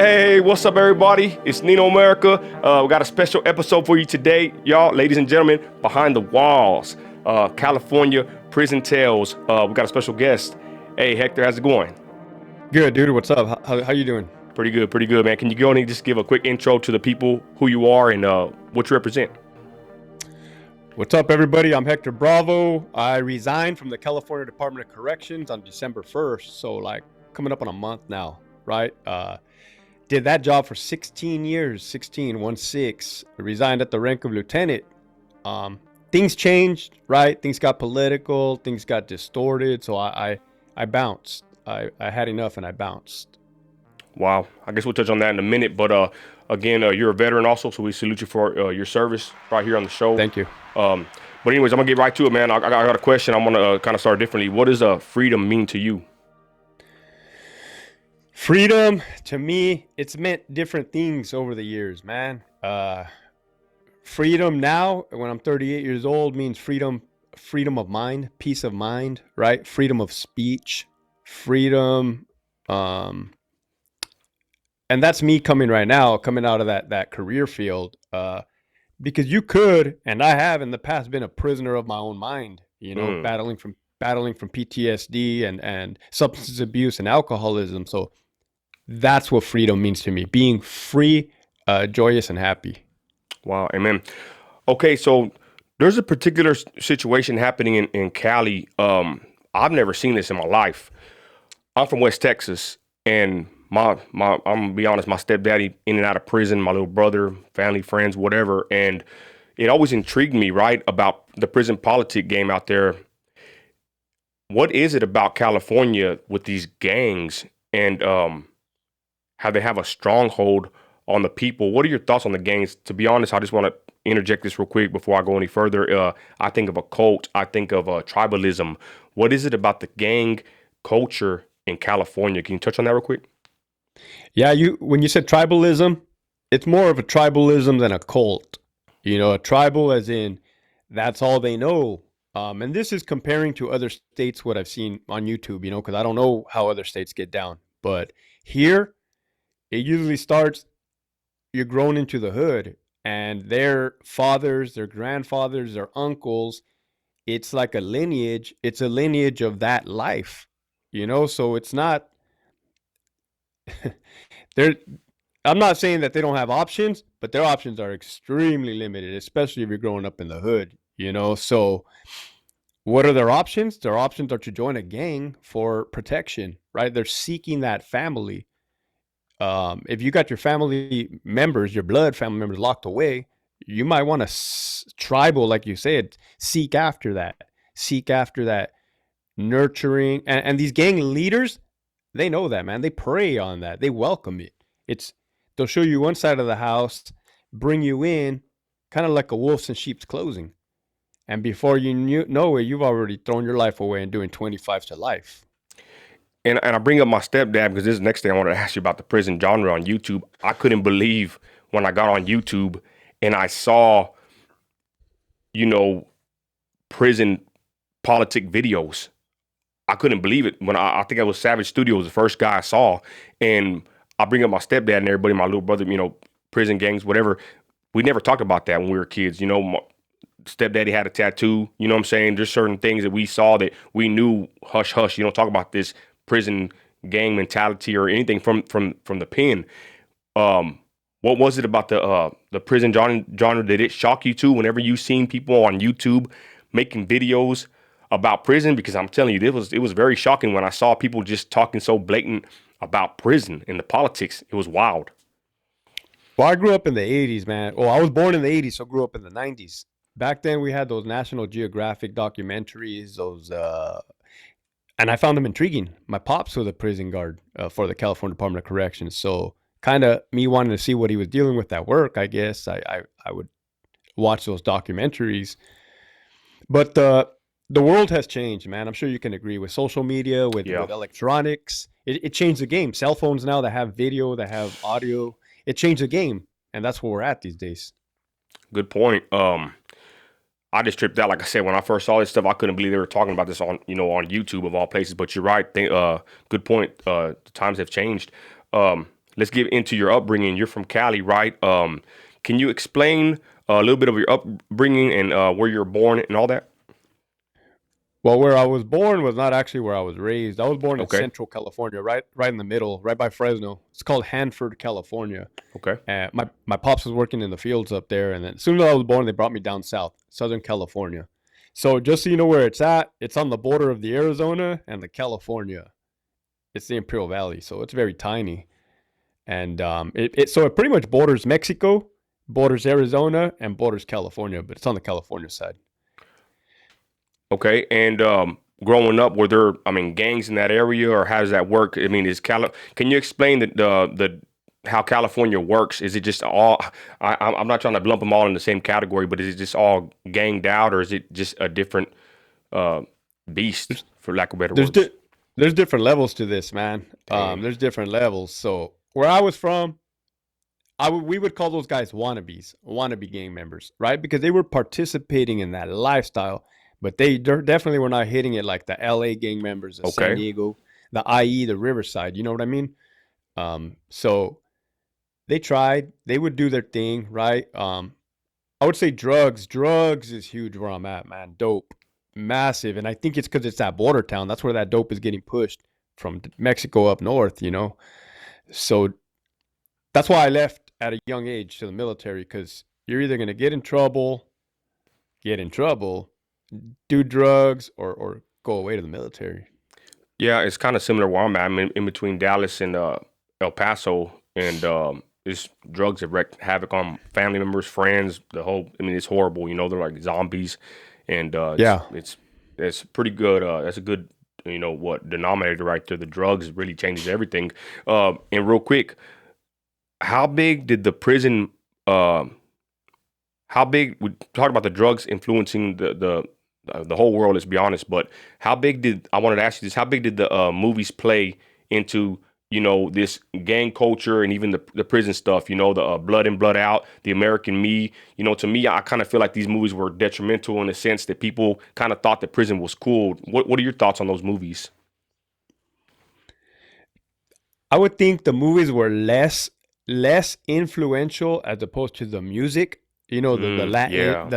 Hey, what's up, everybody? It's Nino America. We got a special episode for you today, y'all, ladies and gentlemen. Behind the Walls, California Prison Tales. We got a special guest. Hey, Hector, how's it going? Good, dude. What's up? How you doing? Pretty good, man. Can you go and just give a quick intro to the people, who you are, and what you represent? What's up, everybody? I'm Hector Bravo. I resigned from the California Department of Corrections on December 1st, so like coming up on a month now, right? Did that job for 16 years, 16. I resigned at the rank of lieutenant. Things changed, right? Things got political, things got distorted, so I bounced. I had enough and I bounced. Wow. I guess we'll touch on that in a minute, but again, you're a veteran also, so we salute you for your service right here on the show. Thank you. But anyways, I'm gonna get right to it, man. I got a question. I'm gonna kind of start differently. What does freedom mean to you? Freedom, to me, it's meant different things over the years, man. Freedom now, when I'm 38 years old, means freedom of mind, peace of mind, right? Freedom of speech, freedom, and that's me coming right now, coming out of that career field, because you could, and I have in the past been a prisoner of my own mind, battling from PTSD and substance abuse and alcoholism. So that's what freedom means to me: being free, joyous, and happy. Wow, amen. Okay, so there's a particular situation happening in Cali. I've never seen this in my life. I'm from West Texas, and my I'm gonna be honest, my stepdaddy in and out of prison, my little brother, family, friends, whatever, and it always intrigued me, right, about the prison politic game out there. What is it about California with these gangs and how they have a stronghold on the people? What are your thoughts on the gangs? To be honest, I just want to interject this real quick before I go any further. I think of a cult. I think of tribalism. What is it about the gang culture in California? Can you touch on that real quick? Yeah, when you said tribalism, it's more of a tribalism than a cult. A tribal as in that's all they know. And this is comparing to other states, what I've seen on YouTube, because I don't know how other states get down. But here, it usually starts, you're grown into the hood, and their fathers, their grandfathers, their uncles, it's like a lineage. It's a lineage of that life, so it's not there. I'm not saying that they don't have options, but their options are extremely limited, especially if you're growing up in the hood, so what are their options? Their options are to join a gang for protection, right? They're seeking that family. If you got your family members, your blood family members locked away, you might want to tribal, like you said, seek after that nurturing. And these gang leaders, they know that, man. They prey on that. They welcome it. They'll show you one side of the house, bring you in, kind of like a wolf's in sheep's clothing. And before you know it, you've already thrown your life away and doing 25 to life. And I bring up my stepdad because this is the next thing I wanted to ask you about the prison genre on YouTube. I couldn't believe when I got on YouTube and I saw, prison politic videos. I couldn't believe it when I think it was Savage Studios, the first guy I saw. And I bring up my stepdad and everybody, my little brother, prison gangs, whatever. We never talked about that when we were kids. My stepdaddy had a tattoo. You know what I'm saying? There's certain things that we saw that we knew, hush, hush, you don't talk about this prison gang mentality or anything from the pen. What was it about the prison genre that it shock you to whenever you seen people on YouTube making videos about prison? Because I'm telling you, it was very shocking when I saw people just talking so blatant about prison and the politics. It was wild. Well, I grew up in the 80s, man. Well, I was born in the 80s, so grew up in the 90s. Back then, we had those National Geographic documentaries, and I found them intriguing. My pops was a prison guard for the California Department of Corrections, so kind of me wanting to see what he was dealing with at work, I guess I would watch those documentaries. But the world has changed, man. I'm sure you can agree with social media, with electronics. It changed the game. Cell phones now that have video, that have audio, it changed the game, and that's where we're at these days. Good point. I just tripped out. Like I said, when I first saw this stuff, I couldn't believe they were talking about this on YouTube of all places. But you're right. Good point. The times have changed. let's get into your upbringing. You're from Cali, right? Can you explain a little bit of your upbringing and where you're born and all that? Well, where I was born was not actually where I was raised. I was born in Okay. Central California, right in the middle, right by Fresno. It's called Hanford, California. Okay. My pops was working in the fields up there, and then as soon as I was born, they brought me down south, Southern California. So just so you know where it's at, it's on the border of the Arizona and the California. It's the Imperial Valley, so it's very tiny, and it pretty much borders Mexico, borders Arizona, and borders California, but it's on the California side. Okay. And growing up, were there, I mean, gangs in that area, or how does that work? I mean, can you explain the how California works? Is it just all? I'm not trying to lump them all in the same category, but is it just all ganged out, or is it just a different uh, beast, for lack of better There's words? di- there's different levels to this, man. Damn. There's different levels. So where I was from, we would call those guys wannabes, wannabe gang members, right? Because they were participating in that lifestyle, but they definitely were not hitting it like the LA gang members, the San Okay. Diego, the IE, the Riverside. You know what I mean? So they tried. They would do their thing, right? I would say drugs. Drugs is huge where I'm at, man. Dope, massive, and I think it's because it's that border town. That's where that dope is getting pushed from Mexico up north. So that's why I left at a young age to the military because you're either gonna get in trouble, do drugs, or go away to the military. Yeah, it's kind of similar where I'm at. I'm in between Dallas and El Paso, and this drugs have wreaked havoc on family members, friends. The whole, I mean, it's horrible. They're like zombies, and Yeah, it's pretty good. That's a good, what denominator right there. The drugs really changes everything. And real quick, how big did the prison? Uh, how big? We talked about the drugs influencing the whole world. Let's be honest. But how big did I wanted to ask you this? How big did the movies play into this gang culture and even the prison stuff? The Blood in Blood Out, the American Me. To me, I kind of feel like these movies were detrimental in the sense that people kind of thought that prison was cool. What are your thoughts on those movies? I would think the movies were less influential as opposed to the music. The Latin Yeah.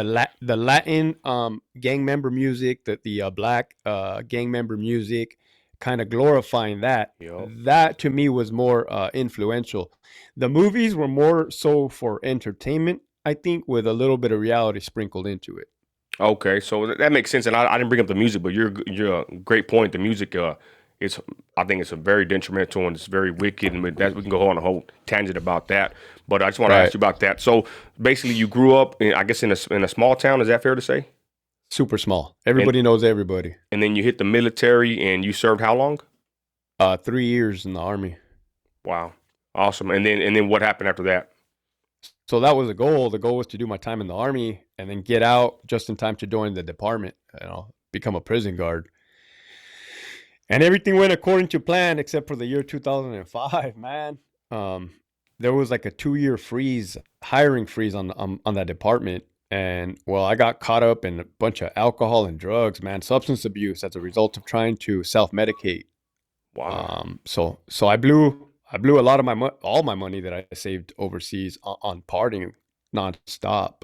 the Latin gang member music, the black gang member music, kind of glorifying that. Yep. That to me was more influential. The movies were more so for entertainment, I think, with a little bit of reality sprinkled into it. Okay, so that makes sense. And I didn't bring up the music, but you're a great point. The music, it's I think it's a very detrimental and it's very wicked, and we can go on a whole tangent about that. But I just want to ask Right. you about that. So basically, you grew up, I guess, in a small town. Is that fair to say? Super small. And Everybody knows everybody. and then you hit the military, and you served how long? 3 years in the army. Wow, awesome. And then what happened after that? So that was the goal. The goal was to do my time in the army and then get out just in time to join the department, become a prison guard. And everything went according to plan except for the year 2005, man. Um, there was like a 2-year freeze, hiring freeze on that department. And well, I got caught up in a bunch of alcohol and drugs, man, substance abuse as a result of trying to self-medicate. Wow, So I blew a lot of all my money that I saved overseas on partying nonstop,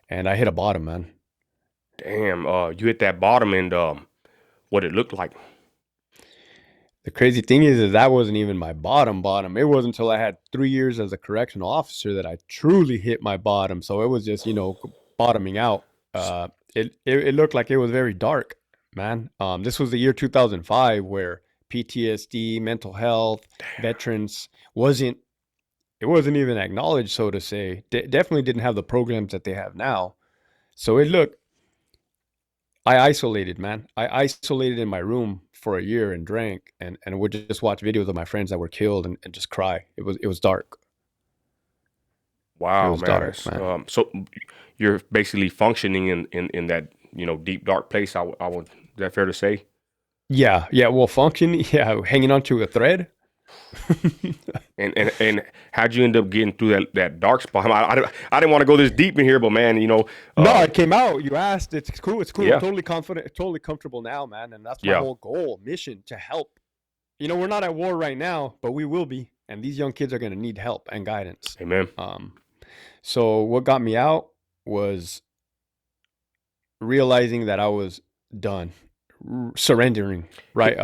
and I hit a bottom, man. damn. You hit that bottom, and what it looked like. The crazy thing is that wasn't even my bottom. It wasn't until I had 3 years as a correctional officer that I truly hit my bottom. So it was just bottoming out. It looked like it was very dark, man. This was the year 2005 where PTSD, mental health, veterans wasn't it wasn't even acknowledged, so to say. Definitely didn't have the programs that they have now. So I isolated, man. I isolated in my room for a year and drank and would just watch videos of my friends that were killed and just cry. It was dark. It Wow, was man. dark, man. So you're basically functioning in that deep dark place. I would. Is that fair to say? Yeah, yeah. Well, function, yeah, hanging onto a thread. And how'd you end up getting through that dark spot? I didn't want to go this deep in here, but man, No, it came out. You asked. It's cool. It's cool. I'm yeah, totally confident, totally comfortable now, man. And that's my yeah. whole goal, mission to help, we're not at war right now, but we will be. And these young kids are going to need help and guidance. Amen. So what got me out was realizing that I was done, surrendering, right?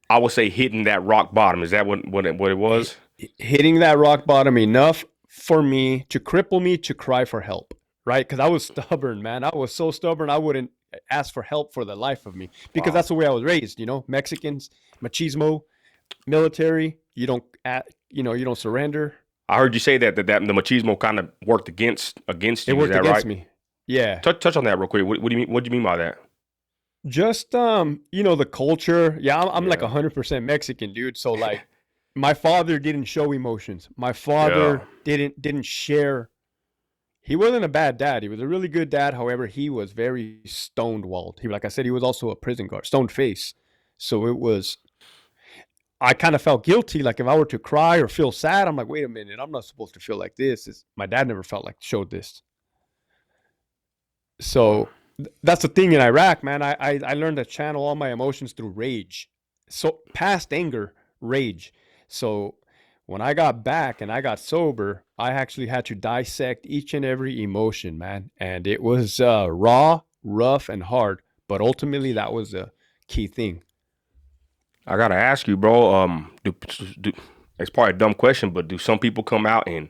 I would say hitting that rock bottom. Is that what it was? Hitting that rock bottom enough for me to cripple me to cry for help, right? Because I was stubborn, man. I was so stubborn. I wouldn't ask for help for the life of me because that's the way I was raised. Mexicans, machismo, military. You don't surrender. I heard you say that the machismo kind of worked against you. It worked is that against right? me. Yeah. Touch on that real quick. What do you mean? What do you mean by that? Just the culture. Yeah, I'm like 100% Mexican, dude. So like, my father didn't show emotions. My father didn't share. He wasn't a bad dad. He was a really good dad. However, he was very stoned-walled. Like I said, he was also a prison guard, stone face. So I kind of felt guilty. Like if I were to cry or feel sad, I'm like, wait a minute, I'm not supposed to feel like this. My dad never showed this. So that's the thing in Iraq, man. I learned to channel all my emotions through rage. So past anger, rage. So when I got back and I got sober, I actually had to dissect each and every emotion, man. And it was raw, rough, and hard. But ultimately, that was a key thing. I gotta ask you, bro. It's probably a dumb question, but do some people come out and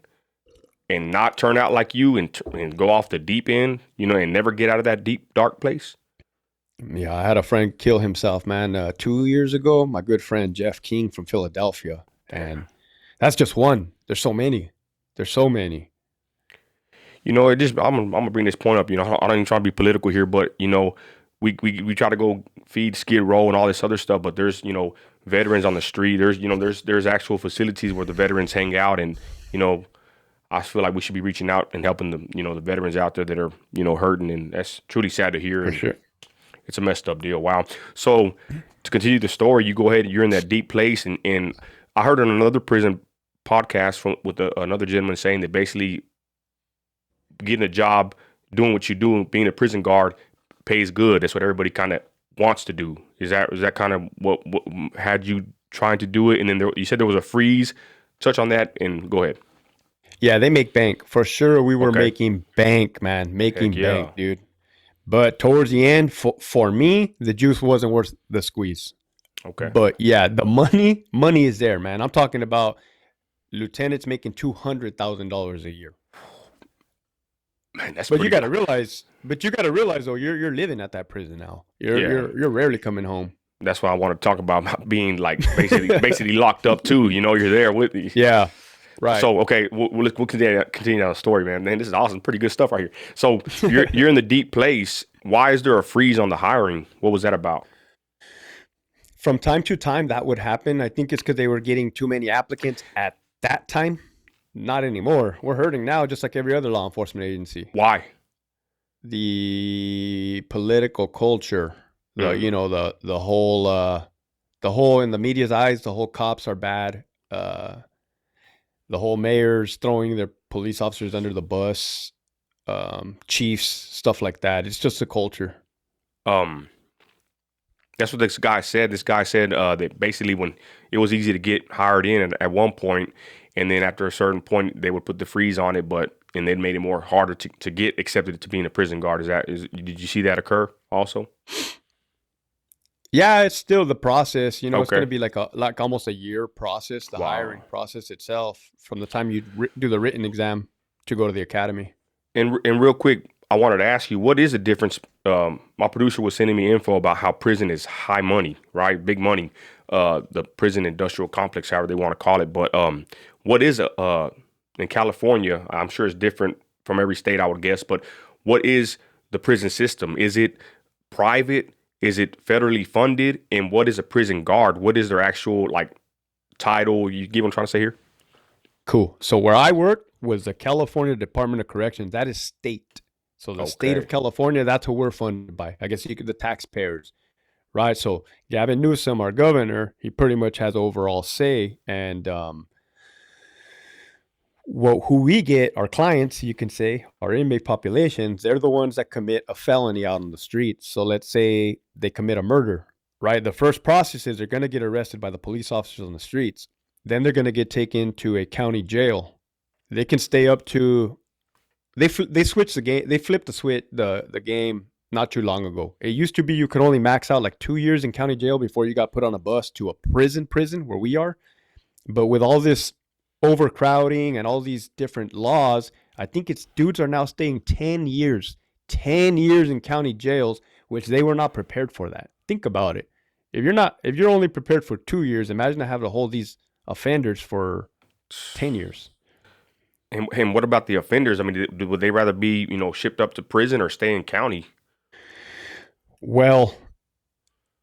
not turn out like you and go off the deep end, and never get out of that deep dark place? Yeah, I had a friend kill himself, man. 2 years ago, my good friend Jeff King from Philadelphia, and that's just one. There's so many. I'm gonna bring this point up. I don't even try to be political here, but we try to go feed Skid Row and all this other stuff, but there's veterans on the street. There's actual facilities where the veterans hang out, and I feel like we should be reaching out and helping the veterans out there that are hurting, and that's truly sad to hear. For sure. It's a messed up deal. Wow. So to continue the story, you go ahead. You're in that deep place, and I heard on another prison podcast with another gentleman saying that basically getting a job, doing what you do, being a prison guard pays good. That's what everybody kind of wants to do. Is that kind of what had you trying to do it? And then you said there was a freeze. Touch on that and go ahead. Yeah, they make bank. For sure, we were making bank, man. Making bank, dude. But towards the end, for me, the juice wasn't worth the squeeze. Okay. But yeah, the money is there, man. I'm talking about lieutenants making $200,000 a year. Man, that's. But you got to realize. Though, you're living at that prison now. You're rarely coming home. That's why I want to talk about being like basically locked up too. You're there with me. Yeah. Right. So okay, we'll continue down the story, man. Man, this is awesome. Pretty good stuff right here. So you're in the deep place. Why is there a freeze on the hiring? What was that about? From time to time, that would happen. I think it's because they were getting too many applicants at that time. Not anymore. We're hurting now, just like every other law enforcement agency. Why? The political culture. The whole in the media's eyes, the whole cops are bad. The whole mayor's throwing their police officers under the bus, chiefs, stuff like that. It's just a culture. That's what this guy said. This guy said that basically when it was easy to get hired in at one point, and then after a certain point they would put the freeze on it, and they made it more harder to get accepted to being a prison guard. Did you see that occur also? Yeah, it's still the process. It's going to be like almost a year process, the hiring process itself, from the time you do the written exam to go to the academy. And real quick, I wanted to ask you, what is the difference? My producer was sending me info about how prison is high money, right? Big money, the prison industrial complex, however they want to call it. But what is in California? I'm sure it's different from every state, I would guess. But what is the prison system? Is it private? Is it federally funded? And what is a prison guard? What is their actual title? You get what I'm trying to say here? Cool. So where I worked was the California Department of Corrections. That is state. So the state of California, that's who we're funded by. I guess the taxpayers, right? So Gavin Newsom, our governor, he pretty much has overall say. And who we get, our clients, you can say, our inmate populations, they're the ones that commit a felony out on the streets. So let's say they commit a murder. right? The first process is they're going to get arrested by the police officers on the streets. Then they're going to get taken to a county jail. They can stay up to they switched the game. They flipped the game not too long ago. It used to be you could only max out like 2 years in county jail before you got put on a bus to a prison where we are. But with all this overcrowding and all these different laws, I think it's dudes are now staying 10 years in county jails, which they were not prepared for that. Think about it. If you're only prepared for 2 years, imagine having to hold these offenders for 10 years. And what about the offenders? I mean, would they rather be, shipped up to prison or stay in county? Well,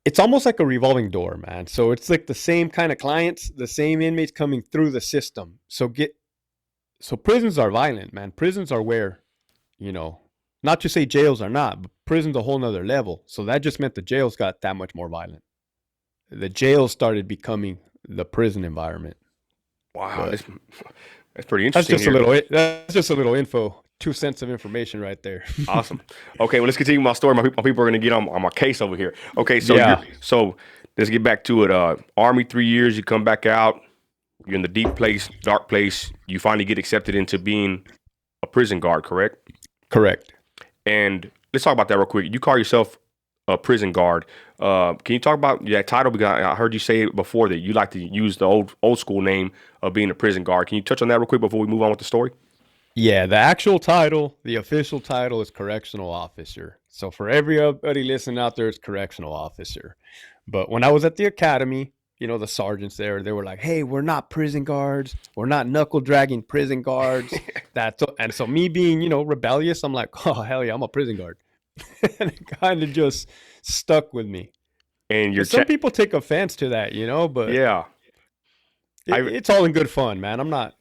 it's almost like a revolving door, man. So it's like the same kind of clients, the same inmates coming through the system. So prisons are violent, man. Prisons are where, not to say jails are not, but prison's a whole nother level. So that just meant the jails got that much more violent. The jails started becoming the prison environment. Wow, that's pretty interesting. That's just a little info. 2 cents of information right there. Awesome. Okay, well, let's continue my story. My people are going to get on my case over here. Okay, so Yeah. so let's get back to it. Army 3 years, you come back out. You're in the deep place, dark place. You finally get accepted into being a prison guard, correct? Correct. And let's talk about that real quick. You call yourself a prison guard. Can you talk about that title? Because I heard you say before that you like to use the old school name of being a prison guard. Can you touch on that real quick before we move on with the story? Yeah, the actual title, the official title is correctional officer. So for everybody listening out there, it's correctional officer. But when I was at the academy, the sergeants there, they were like, hey, we're not prison guards. We're not knuckle dragging prison guards. And so me being, rebellious, I'm like, oh, hell yeah, I'm a prison guard. And it kind of just stuck with me. And some people take offense to that, but yeah, it's all in good fun, man. I'm not,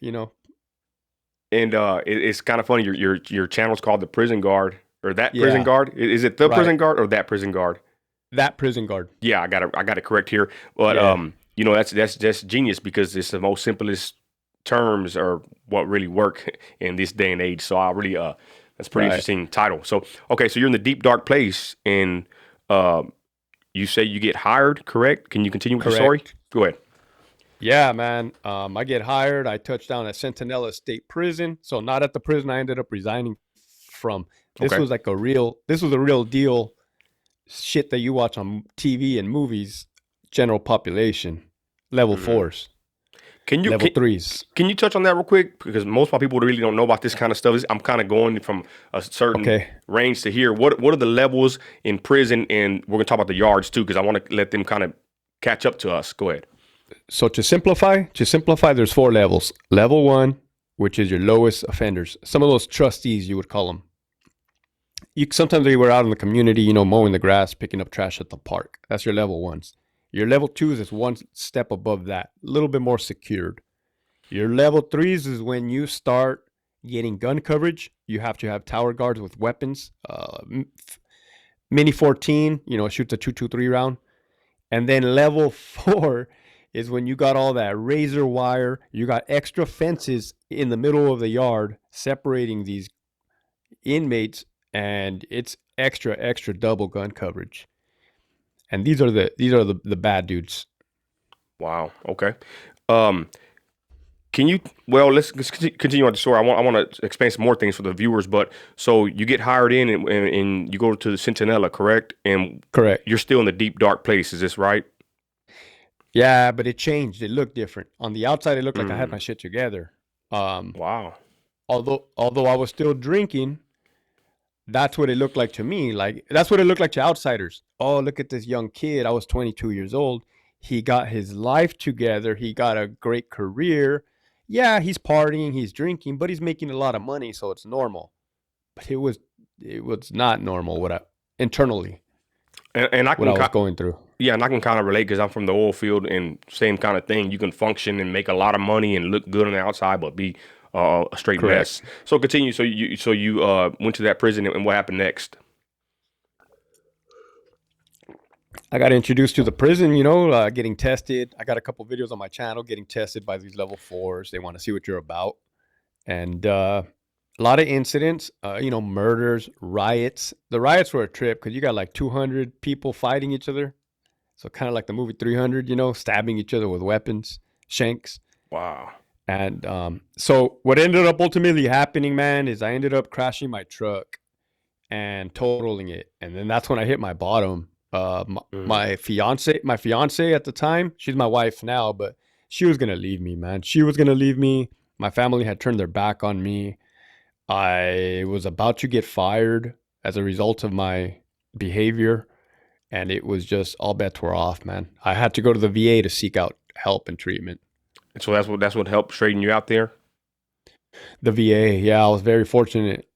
And it's kind of funny. Your channel's called the Prison Guard or that Prison Guard. Is it the Prison Guard or that Prison Guard? That Prison Guard. Yeah, I got it correct here. But that's genius because it's the most simplest terms are what really work in this day and age. So I really that's a pretty interesting title. So okay, so you're in the deep dark place and you say you get hired, correct? Can you continue with the story? Go ahead. Yeah, man. I get hired. I touched down at Centinela State Prison. So not at the prison I ended up resigning from. This was a real deal shit that you watch on TV and movies, general population, level 4s. Level 3s. Can you touch on that real quick? Because most of my people really don't know about this kind of stuff. I'm kind of going from a certain range to here. What are the levels in prison? And we're going to talk about the yards too, because I want to let them kind of catch up to us. Go ahead. So to simplify, there's 4 levels. Level 1, which is your lowest offenders. Some of those trustees, you would call them. Sometimes they were out in the community, mowing the grass, picking up trash at the park. That's your level 1s. Your level 2s is one step above that, a little bit more secured. Your level 3s is when you start getting gun coverage. You have to have tower guards with weapons. Mini 14, shoots a 223 round. And then level 4 is when you got all that razor wire, you got extra fences in the middle of the yard separating these inmates, and it's extra double gun coverage. And these are the bad dudes. Wow. Okay. Let's continue on the story. I want to explain some more things for the viewers. But so you get hired in and you go to the Centinela, correct? And correct. You're still in the deep dark place. Is this right? Yeah, but it changed. It looked different. On the outside, it looked like I had my shit together. Wow. Although I was still drinking, that's what it looked like to me. Like, that's what it looked like to outsiders. Oh, look at this young kid. I was 22 years old. He got his life together. He got a great career. Yeah, he's partying, he's drinking, but he's making a lot of money, so it's normal. But it was not normal internally. And I was going through. Yeah, and I can kind of relate because I'm from the oil field and same kind of thing. You can function and make a lot of money and look good on the outside, but be a straight mess. So continue. So you went to that prison, and what happened next? I got introduced to the prison, getting tested. I got a couple videos on my channel getting tested by these level 4s. They want to see what you're about. And a lot of incidents, murders, riots. The riots were a trip because you got like 200 people fighting each other. So kind of like the movie 300, stabbing each other with weapons, shanks. Wow. And so what ended up ultimately happening, man, is I ended up crashing my truck and totaling it. And then that's when I hit my bottom. Mm. My fiance at the time, she's my wife now, but she was gonna leave me, man. She was gonna leave me. My family had turned their back on me. I was about to get fired as a result of my behavior, and it was just all bets were off, man. I had to go to the VA to seek out help and treatment. And so that's what helped straighten you out there. The VA, yeah, I was very fortunate.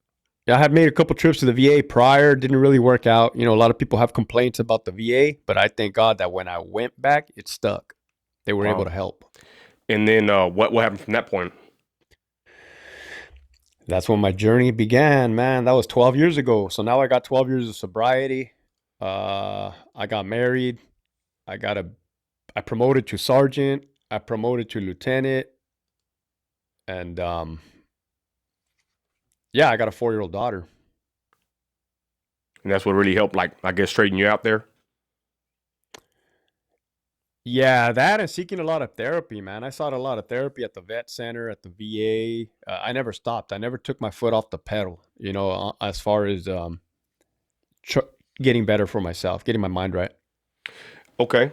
I had made a couple trips to the VA prior, didn't really work out. A lot of people have complaints about the VA, but I thank God that when I went back, it stuck. They were able Wow. to help. And then what happened from that point? That's when my journey began, man. That was 12 years ago. So now I got 12 years of sobriety. I got married. I got a I promoted to sergeant. I promoted to lieutenant. And yeah, I got a 4-year-old daughter. And that's what really helped, like, I guess, straighten you out there. Yeah, that and seeking a lot of therapy, man. I sought a lot of therapy at the vet center, at the VA. I never stopped. I never took my foot off the pedal, as far as tr- getting better for myself, getting my mind right. Okay.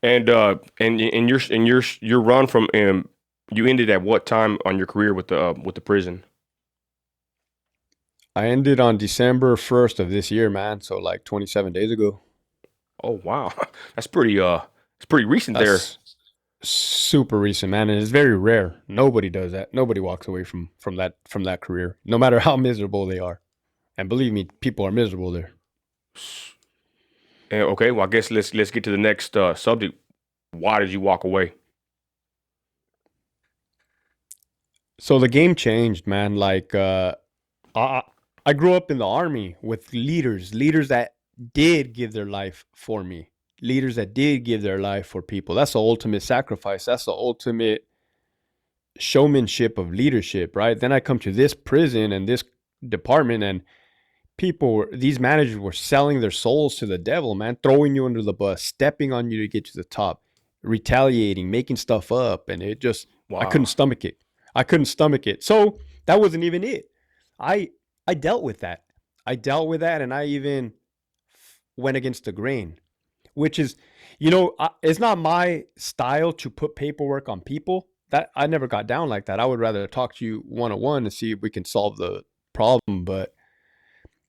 And your run from you ended at what time on your career with the prison? I ended on December 1st of this year, man. So like 27 days ago. Oh wow, that's pretty recent there. That's super recent, man, and it's very rare. Nobody does that. Nobody walks away from that career, no matter how miserable they are. And believe me, people are miserable there. And, okay, well I guess let's get to the next subject. Why did you walk away? So the game changed, man. Like I I grew up in the army with leaders that did give their life for me, leaders that did give their life for people. That's the ultimate sacrifice. That's the ultimate showmanship of leadership, right? Then I come to this prison and this department, and these managers were selling their souls to the devil, man, throwing you under the bus, stepping on you to get to the top, retaliating, making stuff up, and I couldn't Wow. stomach it. I couldn't stomach it. So that wasn't even it. I I dealt with that. I dealt with that, and I even went against the grain, which is, it's not my style to put paperwork on people. That I never got down like that. I would rather talk to you one on one to see if we can solve the problem. But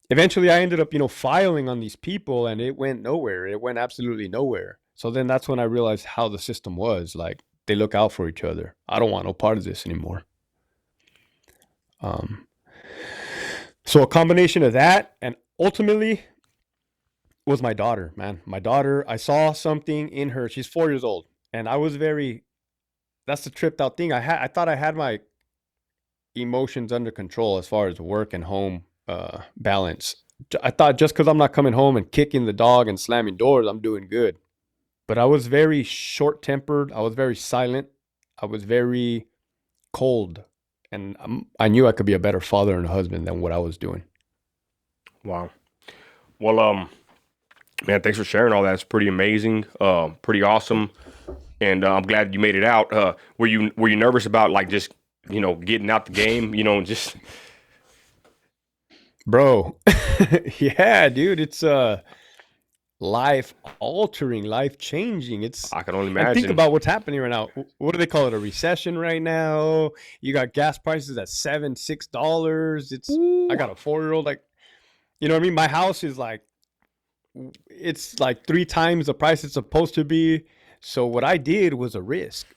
eventually, I ended up, filing on these people, and it went nowhere. It went absolutely nowhere. So then that's when I realized how the system was. Like they look out for each other. I don't want no part of this anymore. Um, so a combination of that, and ultimately was my daughter, man. My daughter, I saw something in her. She's 4 years old. And I was very, that's the tripped out thing. I thought I had my emotions under control as far as work and home balance. I thought just because I'm not coming home and kicking the dog and slamming doors, I'm doing good. But I was very short tempered. I was very silent. I was very cold. And I knew I could be a better father and a husband than what I was doing. Wow. Well, man, thanks for sharing all that. It's pretty amazing. Pretty awesome. And I'm glad you made it out. Were you nervous about, like, just getting out the game? Just Bro, yeah, dude, it's life altering, life changing. I can only And think imagine. about what's happening right now. What do they call it? A recession right now. You got gas prices at $7, $6. I Ooh. got a 4-year old. Like, you know what I mean? My house is like, it's like 3 times the price it's supposed to be. So what I did was a risk,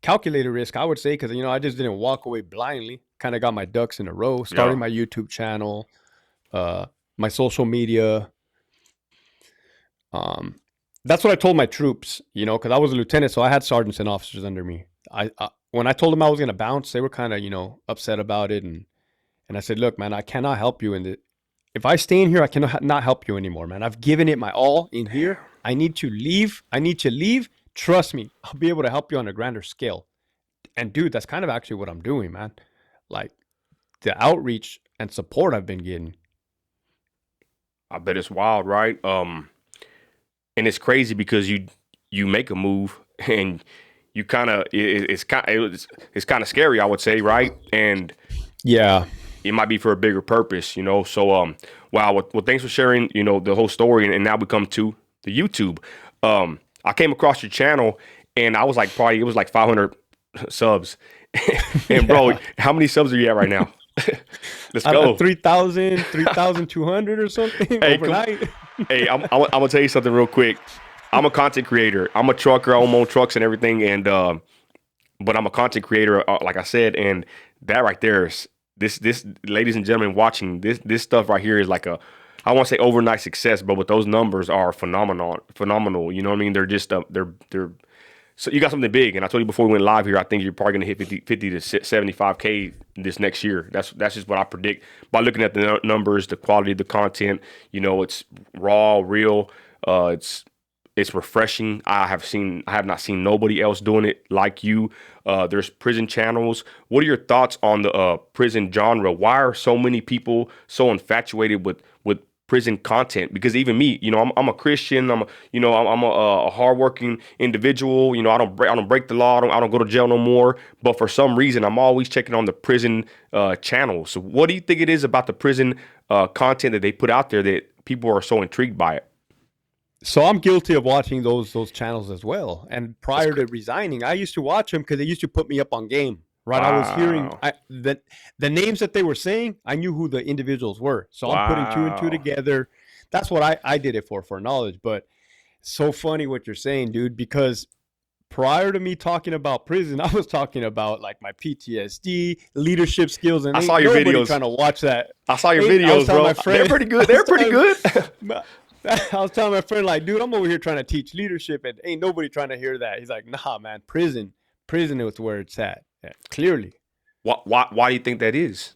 calculated risk, I would say, because I just didn't walk away blindly. Kind of got my ducks in a row, Yeah. starting my YouTube channel, uh, my social media. Um, that's what I told my troops, because I was a lieutenant, so I had sergeants and officers under me. When I told them I was going to bounce, they were kind of upset about it, and I said, look, man, I cannot help you in the. If I stay in here, I cannot not help you anymore, man. I've given it my all in here. I need to leave. I need to leave. Trust me, I'll be able to help you on a grander scale. And dude, that's kind of actually what I'm doing, man. Like the outreach and support I've been getting. I bet it's wild, right? and it's crazy because you make a move and you kind of it's kind of scary, I would say, right? And Yeah. it might be for a bigger purpose, you know. So wow, well, thanks for sharing, you know, the whole story, and now we come to the YouTube. I came across your channel, and I was like, probably it was like 500 subs, and bro, Yeah. how many subs are you at right now? Let's I don't know, go. 3,000, 3,200 or something Hey, overnight. hey, I'm gonna tell you something real quick. I'm a content creator. I'm a trucker. I own my own trucks and everything, and but I'm a content creator, like I said, and that right there is this, ladies and gentlemen watching this stuff right here is like a, I want to say overnight success, but what those numbers are phenomenal. You know what I mean? They're just they're so you got something big, and I told you before we went live here, I think you're probably going to hit 50 to 75K this next year. That's just what I predict by looking at the numbers, the quality of the content. You know, it's raw, real. It's refreshing. I have not seen nobody else doing it like you. There's prison channels. What are your thoughts on the prison genre? Why are so many people so infatuated with prison content? Because even me, you know, I'm a Christian. I'm a hardworking individual. You know, I don't break the law. I don't go to jail no more. But for some reason, I'm always checking on the prison channels. So what do you think it is about the prison content that they put out there that people are so intrigued by it? So I'm guilty of watching those channels as well. And prior to resigning, I used to watch them because they used to put me up on game. Right, I was hearing Wow. the names that they were saying. I knew who the individuals were, so I'm putting two and two Wow. together. That's what I did it for knowledge. But so funny what you're saying, dude. Because prior to me talking about prison, I was talking about like my PTSD, leadership skills, and I saw ain't your nobody videos. trying to watch that. I saw your Ain't I was videos, telling bro. my They're friend, pretty I good. was They're pretty telling good. I was telling my friend, like, dude, I'm over here trying to teach leadership, and ain't nobody trying to hear that. He's like, nah, man, prison is where it's at. Yeah, clearly. Why do you think that is?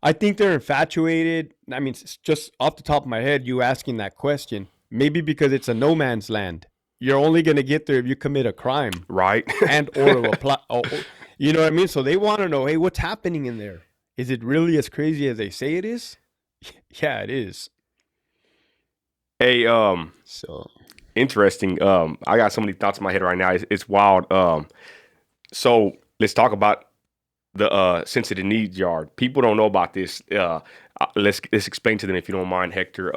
I think they're infatuated. I mean, just off the top of my head, you asking that question, maybe because it's a no man's land. You're only going to get there if you commit a crime Right. and or apply. You know what I mean? So they want to know, hey, what's happening in there? Is it really as crazy as they say it is? Yeah, it is. Hey, So interesting. I got so many thoughts in my head right now. It's wild. So let's talk about the sensitive needs yard. People don't know about this. Let's explain to them if you don't mind, Hector.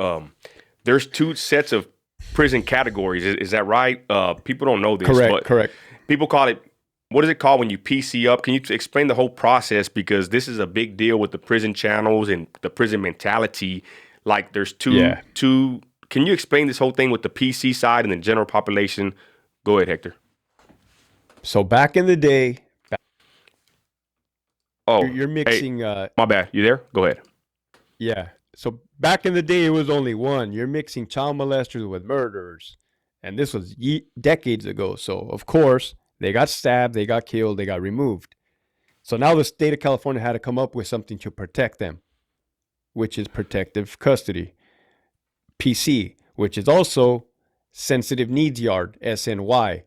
There's two sets of prison categories. Is that right? People don't know this, correct, but correct. people call it. What is it called when you PC up? Can you explain the whole process? Because this is a big deal with the prison channels and the prison mentality. Like there's Yeah. two. Can you explain this whole thing with the PC side and the general population? Go ahead, Hector. So back in the day, Oh, you're hey, mixing my bad. You there? Go ahead. yeah. So back in the day, it was only one. You're mixing child molesters with murderers. And this was decades ago. So, of course, they got stabbed, they got killed, they got removed. So now the state of California had to come up with something to protect them, which is protective custody, PC, which is also sensitive needs yard, SNY.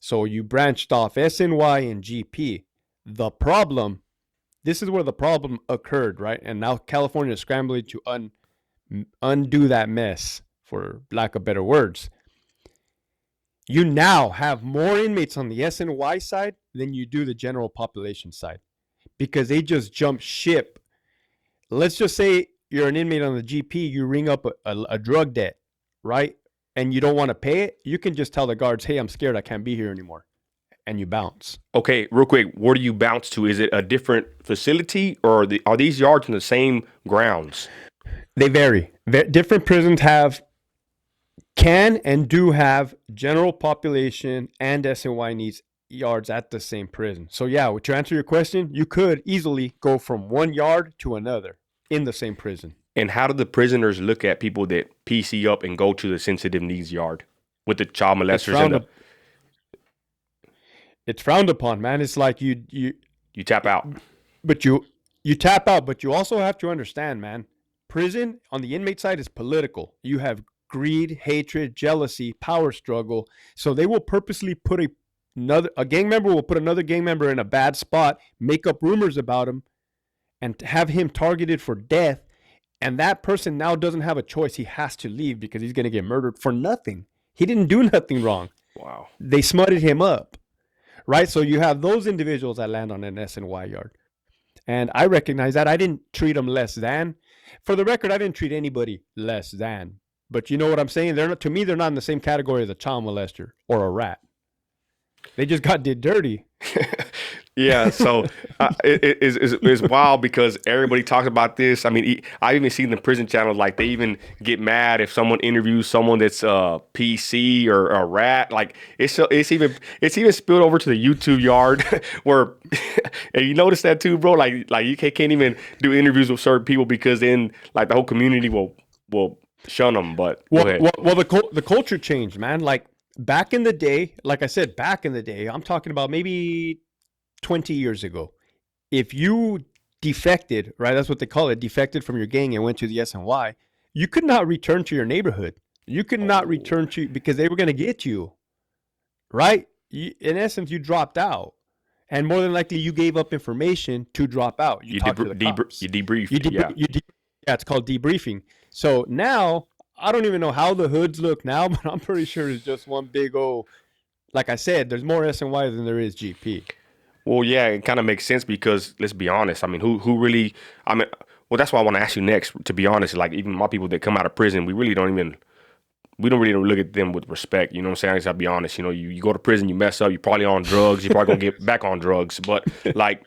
So you branched off SNY and GP. The problem, this is where the problem occurred, right? And now California is scrambling to undo that mess, for lack of better words. You now have more inmates on the SNY side than you do the general population side because they just jump ship. Let's just say you're an inmate on the GP, you ring up a drug debt, right? And you don't want to pay it. You can just tell the guards, hey, I'm scared. I can't be here anymore. And you bounce. Okay, real quick. Where do you bounce to? Is it a different facility, or are these yards in the same grounds? They vary. Different prisons can and do have general population and SNY needs yards at the same prison. So yeah, to answer your question, you could easily go from one yard to another in the same prison. And how do the prisoners look at people that PC up and go to the sensitive needs yard with the child It's molesters and frowned the up, it's frowned upon, man. It's like you tap out? but you tap out, but you also have to understand, man. Prison on the inmate side is political. You have greed, hatred, jealousy, power struggle. So they will purposely put a gang member will put another gang member in a bad spot, make up rumors about him, and have him targeted for death. And that person now doesn't have a choice. He has to leave because he's going to get murdered for nothing. He didn't do nothing wrong. Wow. They smutted him up, right? So you have those individuals that land on an SNY yard. And I recognize that. I didn't treat them less than. For the record, I didn't treat anybody less than. But you know what I'm saying? They're not, to me, they're not in the same category as a child molester or a rat. They just got did dirty. Yeah, so it's wild because everybody talks about this. I mean, I even seen the prison channels, like they even get mad if someone interviews someone that's PC or a rat. Like it's even spilled over to the YouTube yard where, and you notice that too, bro. Like you can't even do interviews with certain people because then like the whole community will shun them. But well, the culture changed, man. Like back in the day, like I said, back in the day, I'm talking about maybe 20 years ago, if you defected, right, that's what they call it, defected from your gang and went to the SNY, you could not return to your neighborhood. You could not return to, because they were going to get you, right? In essence, you dropped out. And more than likely, you gave up information to drop out. You talked to the cops. You debriefed. Yeah, it's called debriefing. So now, I don't even know how the hoods look now, but I'm pretty sure it's just one big old, like I said, there's more SNY than there is GP. Well, yeah, it kind of makes sense because let's be honest. I mean, who really? I mean, well, that's why I want to ask you next. To be honest, like even my people that come out of prison, we don't really look at them with respect. You know what I'm saying? I gotta be honest. You know, you go to prison, you mess up, you're probably on drugs, you're probably gonna get back on drugs. But like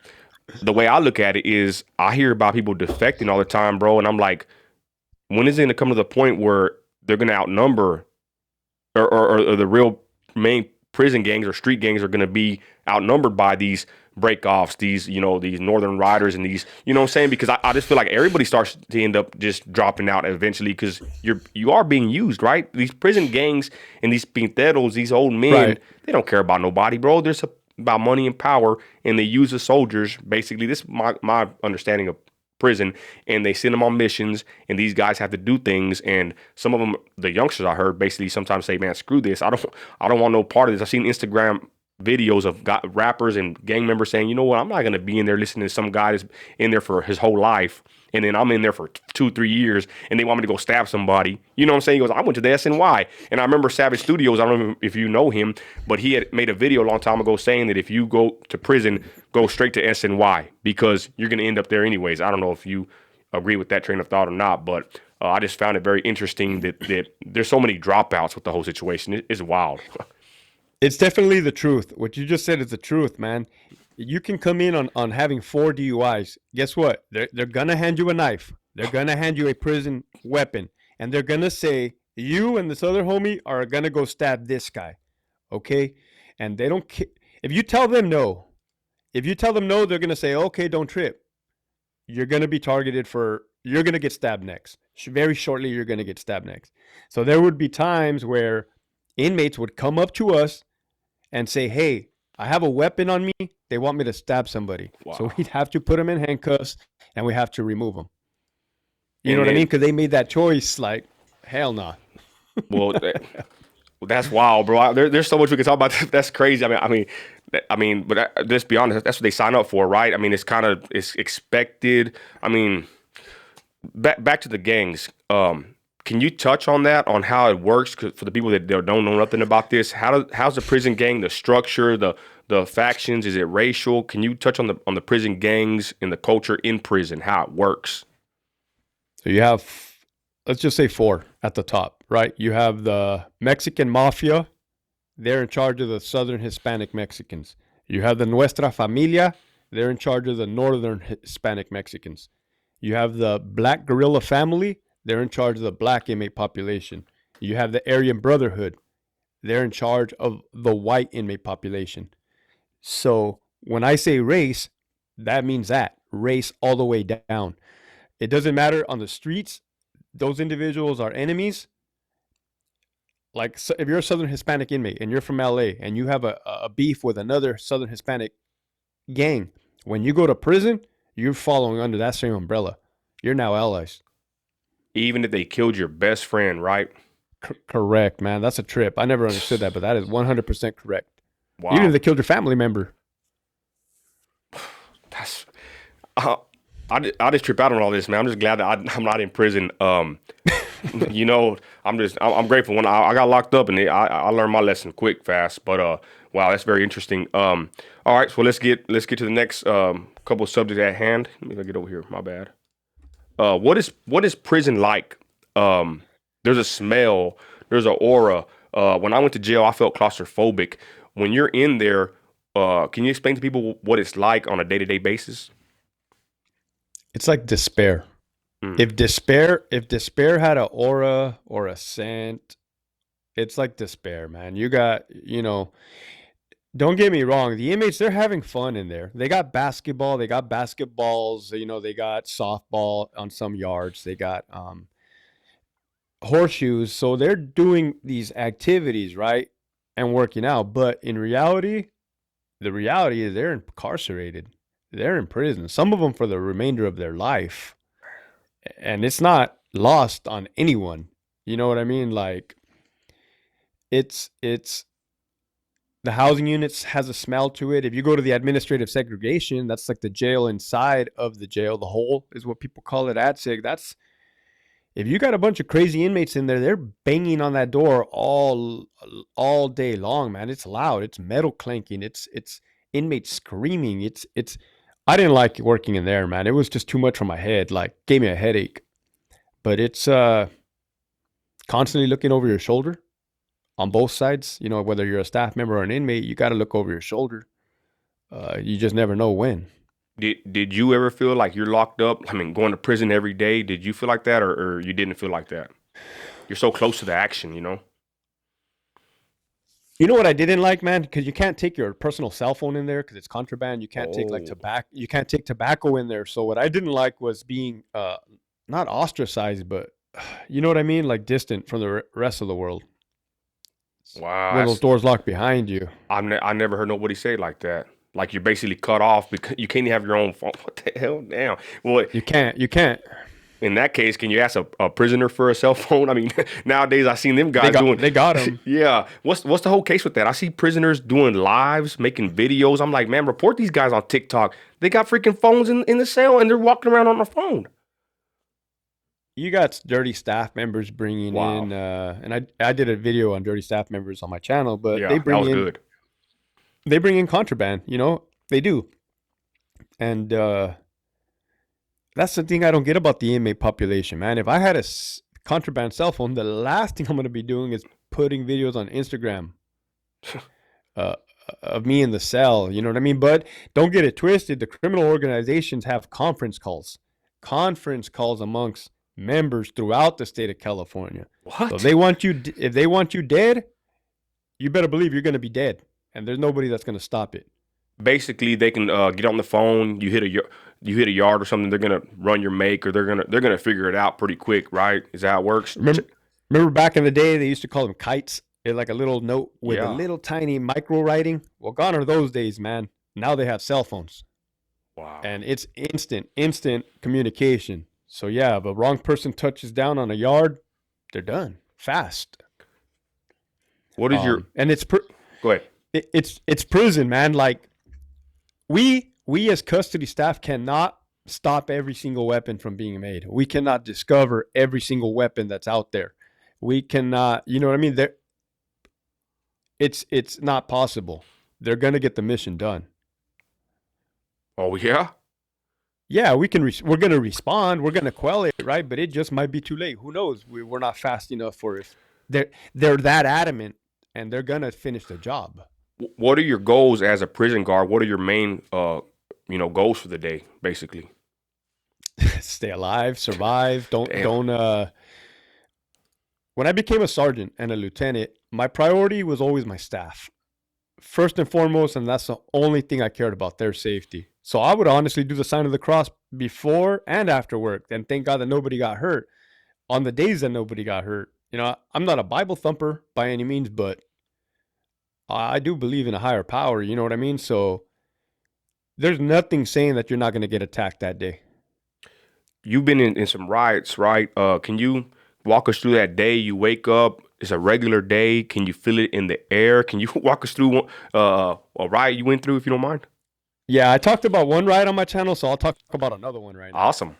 the way I look at it is, I hear about people defecting all the time, bro, and I'm like, when is it gonna come to the point where they're gonna outnumber, or the real main prison gangs or street gangs are going to be outnumbered by these breakoffs, these northern riders and these, you know what I'm saying? Because I just feel like everybody starts to end up just dropping out eventually because you are being used, right? These prison gangs and these pinteros, these old men, right, they don't care about nobody, bro. There's about money and power, and they use the soldiers. Basically, this is my understanding of prison, and they send them on missions, and these guys have to do things, and some of them, the youngsters I heard, basically sometimes say, man, screw this, I don't want no part of this. I've seen Instagram videos of rappers and gang members saying, you know what, I'm not going to be in there listening to some guy that's in there for his whole life, and then I'm in there for 2-3 years, and they want me to go stab somebody. You know what I'm saying? He goes, I went to the SNY. And I remember Savage Studios, I don't know if you know him, but he had made a video a long time ago saying that if you go to prison, go straight to SNY because you're going to end up there anyways. I don't know if you agree with that train of thought or not, but I just found it very interesting that there's so many dropouts with the whole situation. It's wild. It's definitely the truth. What you just said is the truth, man. You can come in on having 4 DUIs. Guess what? They're going to hand you a knife. They're going to hand you a prison weapon. And they're going to say, you and this other homie are going to go stab this guy. Okay? And they don't care. If you tell them no, they're going to say, okay, don't trip. You're going to be targeted you're going to get stabbed next. Very shortly, you're going to get stabbed next. So there would be times where inmates would come up to us and say, hey, I have a weapon on me. They want me to stab somebody. Wow. So we'd have to put them in handcuffs and we have to remove them. You know what I mean? Because they made that choice. Like, hell no. Well, that's wild, bro. There's so much we can talk about. That's crazy. I mean, but let's be honest. That's what they sign up for, right? I mean, it's expected. I mean, back to the gangs. Can you touch on that, on how it works? 'Cause for the people that don't know nothing about this, how's the prison gang, the structure, the factions? Is it racial? Can you touch on the prison gangs and the culture in prison, how it works? So you have, let's just say 4 at the top, right? You have the Mexican mafia. They're in charge of the Southern Hispanic Mexicans. You have the Nuestra Familia. They're in charge of the Northern Hispanic Mexicans. You have the Black Guerrilla Family. They're in charge of the Black inmate population. You have the Aryan Brotherhood. They're in charge of the white inmate population. So when I say race, that means that race all the way down. It doesn't matter on the streets. Those individuals are enemies. Like, so if you're a Southern Hispanic inmate and you're from LA and you have a beef with another Southern Hispanic gang, when you go to prison, you're following under that same umbrella. You're now allies. Even if they killed your best friend, right? Correct, man. That's a trip. I never understood that, but that is 100% correct. Wow. Even if they killed your family member. That's I just trip out on all this, man. I'm just glad that I'm not in prison. You know, I'm grateful when I got locked up and I learned my lesson quick, fast. But wow, that's very interesting. All right, so let's get to the next couple of subjects at hand. Let me get over here. My bad. What is prison like? There's a smell. There's an aura. When I went to jail, I felt claustrophobic. When you're in there, can you explain to people what it's like on a day-to-day basis? It's like despair. Mm. If despair had an aura or a scent, it's like despair, man. Don't get me wrong, the inmates, they're having fun in there. They got basketball, they got basketballs, they got softball on some yards, they got horseshoes. So they're doing these activities, right? And working out. But in reality, the reality is they're incarcerated. They're in prison. Some of them for the remainder of their life. And it's not lost on anyone. You know what I mean? Like it's the housing units has a smell to it. If you go to the administrative segregation, that's like the jail inside of the jail. The hole is what people call it, ADSIG. That's if you got a bunch of crazy inmates in there, they're banging on that door all day long, man. It's loud. It's metal clanking. It's inmates screaming. It's I didn't like working in there, man. It was just too much for my head. Like gave me a headache. But it's constantly looking over your shoulder on both sides. Whether you're a staff member or an inmate, you got to look over your shoulder. You just never know when. Did you ever feel like you're locked up? I mean, going to prison every day. Did you feel like that, or you didn't feel like that? You're so close to the action, you know. You know what I didn't like, man? Because you can't take your personal cell phone in there because it's contraband. You can't take like Oh, tobacco. You can't take tobacco in there. So what I didn't like was being not ostracized, but you know what I mean, like distant from the rest of the world. wow. When those That's doors lock behind you. I never heard nobody say it like that. Like you're basically cut off because you can't have your own phone. What the hell? Damn. Well, You can't. You can't. in that case, can you ask a prisoner for a cell phone? I mean, nowadays I seen them They guys got. doing. They got them. Yeah. What's the whole case with that? I see prisoners doing lives, making videos. I'm like, man, report these guys on TikTok. They got freaking phones in the cell and they're walking around on the phone. You got dirty staff members bringing Wow. in, and I did a video on dirty staff members on my channel, but Yeah, that was good. they bring in contraband. They do, and that's the thing I don't get about the inmate population, man. If I had a contraband cell phone, the last thing I'm going to be doing is putting videos on Instagram uh, of me in the cell. You know what I mean? But don't get it twisted. The criminal organizations have conference calls amongst members throughout the state of California. So What? if they want you dead, you better believe you're going to be dead, and there's nobody that's going to stop it. Basically, they can get on the phone. You hit a yard or something. They're gonna run your make, or they're gonna figure it out pretty quick, right? Is that how it works? Remember back in the day, they used to call them kites. It's like a little note with a Yeah. little tiny micro writing. Well, gone are those days, man. Now they have cell phones, Wow. and it's instant communication. So yeah, if a wrong person touches down on a yard, they're done fast. What is your? And Go ahead. it's prison, man. Like we as custody staff cannot stop every single weapon from being made. We cannot discover every single weapon that's out there. We cannot, you know what I mean? It's not possible. They're gonna get the mission done. Oh yeah. Yeah, we're gonna respond. We're gonna quell it, right? But it just might be too late. Who knows? We're not fast enough for it. They're that adamant, and they're gonna finish the job. What are your goals as a prison guard? What are your main goals for the day, basically? Stay alive, survive. Don't Damn. don't. When I became a sergeant and a lieutenant, my priority was always my staff. First and foremost, and that's the only thing I cared about, their safety. So I would honestly do the sign of the cross before and after work, and thank God that nobody got hurt. On the days that nobody got hurt, I'm not a Bible thumper by any means, but I do believe in a higher power. You know what I mean? So there's nothing saying that you're not going to get attacked that day. You've been in some riots, right? Can you walk us through that day? You wake up. It's a regular day. Can you feel it in the air? Can you walk us through a riot you went through, if you don't mind? Yeah, I talked about one riot on my channel, so I'll talk about another one right now. Awesome.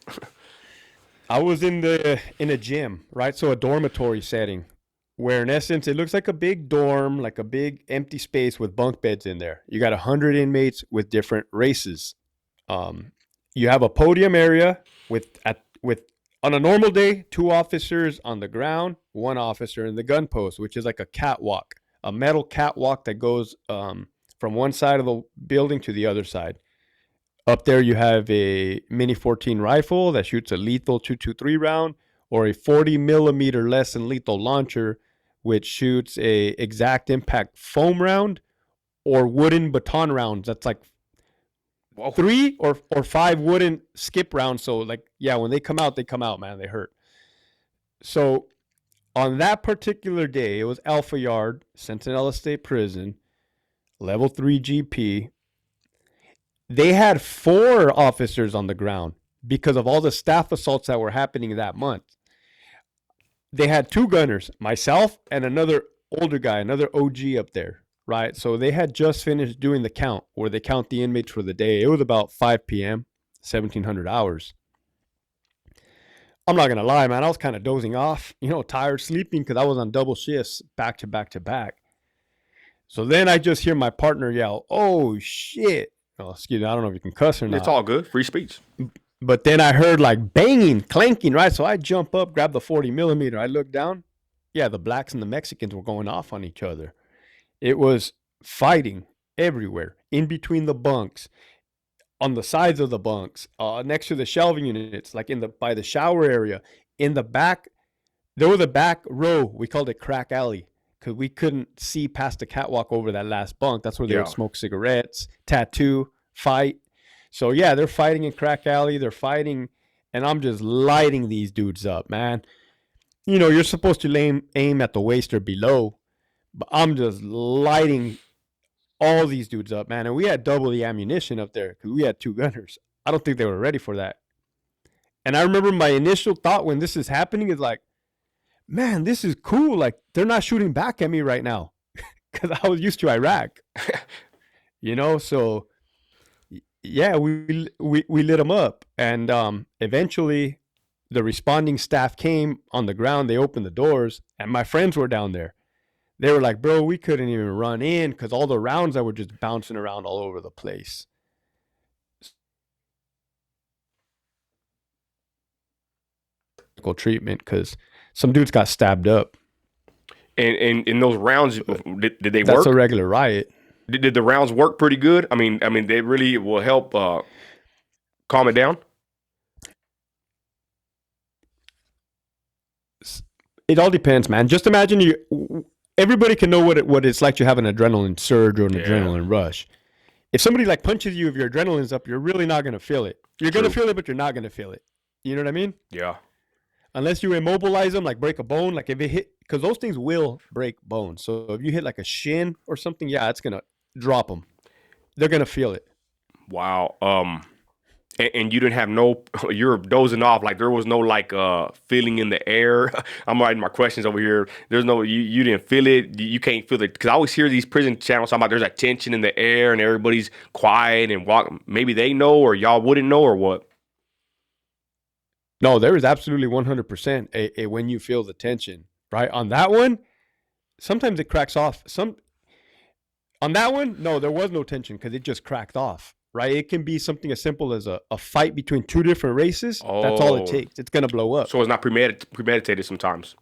I was in a gym, right? So a dormitory setting, where in essence it looks like a big dorm, like a big empty space with bunk beds in there. You got 100 inmates with different races. Um, you have a podium area with on a normal day 2 officers on the ground, 1 officer in the gun post, which is like a catwalk, a metal catwalk that goes from one side of the building to the other side. Up there, you have a Mini 14 rifle that shoots a lethal 223 round, or a 40 millimeter less than lethal launcher, which shoots a exact impact foam round or wooden baton rounds. That's like Whoa. 3 or 5 wooden skip rounds. So like, yeah, when they come out, man, they hurt. So on that particular day, it was Alpha Yard, Centinela State Prison, level 3 GP. They had 4 officers on the ground because of all the staff assaults that were happening that month. They had 2 gunners, myself and another older guy, another OG up there, right? So they had just finished doing the count where they count the inmates for the day. It was about 5 p.m., 1700 hours. I'm not going to lie, man. I was kind of dozing off, tired, sleeping because I was on double shifts back to back to back. So then I just hear my partner yell, "Oh, shit." Oh, excuse me. I don't know if you can cuss or not. It's all good. Free speech. But then I heard like banging, clanking, right? So I jump up, grab the 40 millimeter. I look down. Yeah, the blacks and the Mexicans were going off on each other. It was fighting everywhere, in between the bunks, on the sides of the bunks, next to the shelving units, like by the shower area. In the back, there was a back row. We called it crack alley because we couldn't see past the catwalk over that last bunk. That's where they would smoke cigarettes, tattoo, fight. So yeah, they're fighting in crack alley. They're fighting, and I'm just lighting these dudes up, man. You're supposed to aim at the waist or below, but I'm just lighting all these dudes up, man. And we had double the ammunition up there because we had 2 gunners. I don't think they were ready for that. And I remember my initial thought when this is happening is like, man, this is cool. Like, they're not shooting back at me right now because I was used to Iraq. So yeah, we lit them up, and eventually the responding staff came on the ground. They opened the doors, and my friends were down there. They were like, "Bro, we couldn't even run in because all the rounds that were just bouncing around all over the place." Treatment because some dudes got stabbed up. And in those rounds, did they work? That's a regular riot. Did the rounds work pretty good? I mean, they really will help calm it down. It all depends, man. Just imagine everybody can know what it's like to have an adrenaline surge or an adrenaline rush. If somebody like punches you, if your adrenaline's up, you're really not going to feel it. You're going to feel it, but you're not going to feel it. You know what I mean? Yeah. Unless you immobilize them, like break a bone, like if it hit, because those things will break bones. So if you hit like a shin or something, yeah, it's going to drop them. They're going to feel it. Wow. And you didn't have you're dozing off. Like there was no feeling in the air. I'm writing my questions over here. There's no, you didn't feel it. You can't feel it. Cause I always hear these prison channels talking about there's a tension in the air and everybody's quiet and walk. Maybe they know, or y'all wouldn't know, or what? No, there is absolutely 100% a when you feel the tension, right? On that one, sometimes it cracks off. On that one, no, there was no tension because it just cracked off, right? It can be something as simple as a fight between 2 different races. Oh. That's all it takes. It's going to blow up. So it's not premeditated sometimes.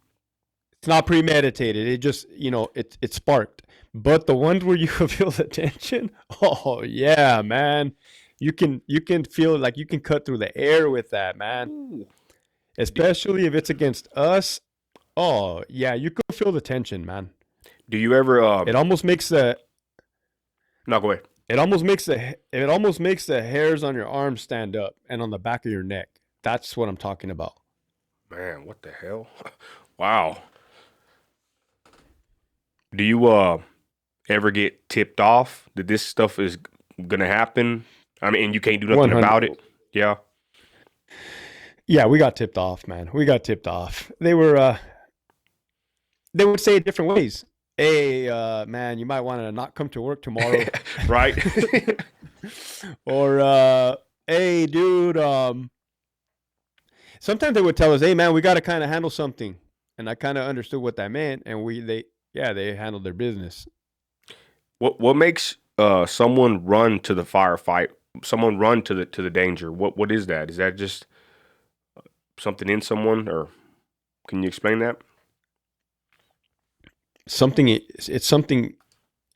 It's not premeditated. It just, it sparked. But the ones where you feel the tension, oh, yeah, man. You can feel it, like you can cut through the air with that, man. Ooh. Especially if it's against us. Oh, yeah, you can feel the tension, man. Do you ever it almost makes the No, go ahead. It almost makes the hairs on your arms stand up and on the back of your neck. That's what I'm talking about. Man, what the hell? Wow. Do you ever get tipped off that this stuff is gonna happen? I mean, and you can't do nothing 100. About it. Yeah. Yeah, we got tipped off, man. We got tipped off. They would say it different ways. Hey, man, you might want to not come to work tomorrow. Right. Or hey, dude, sometimes they would tell us, "Hey, man, we got to kind of handle something," and I kind of understood what that meant, and they handled their business. What makes someone run to the firefight? Someone run to the danger. What is that? Is that just something in someone, or can you explain that? It's something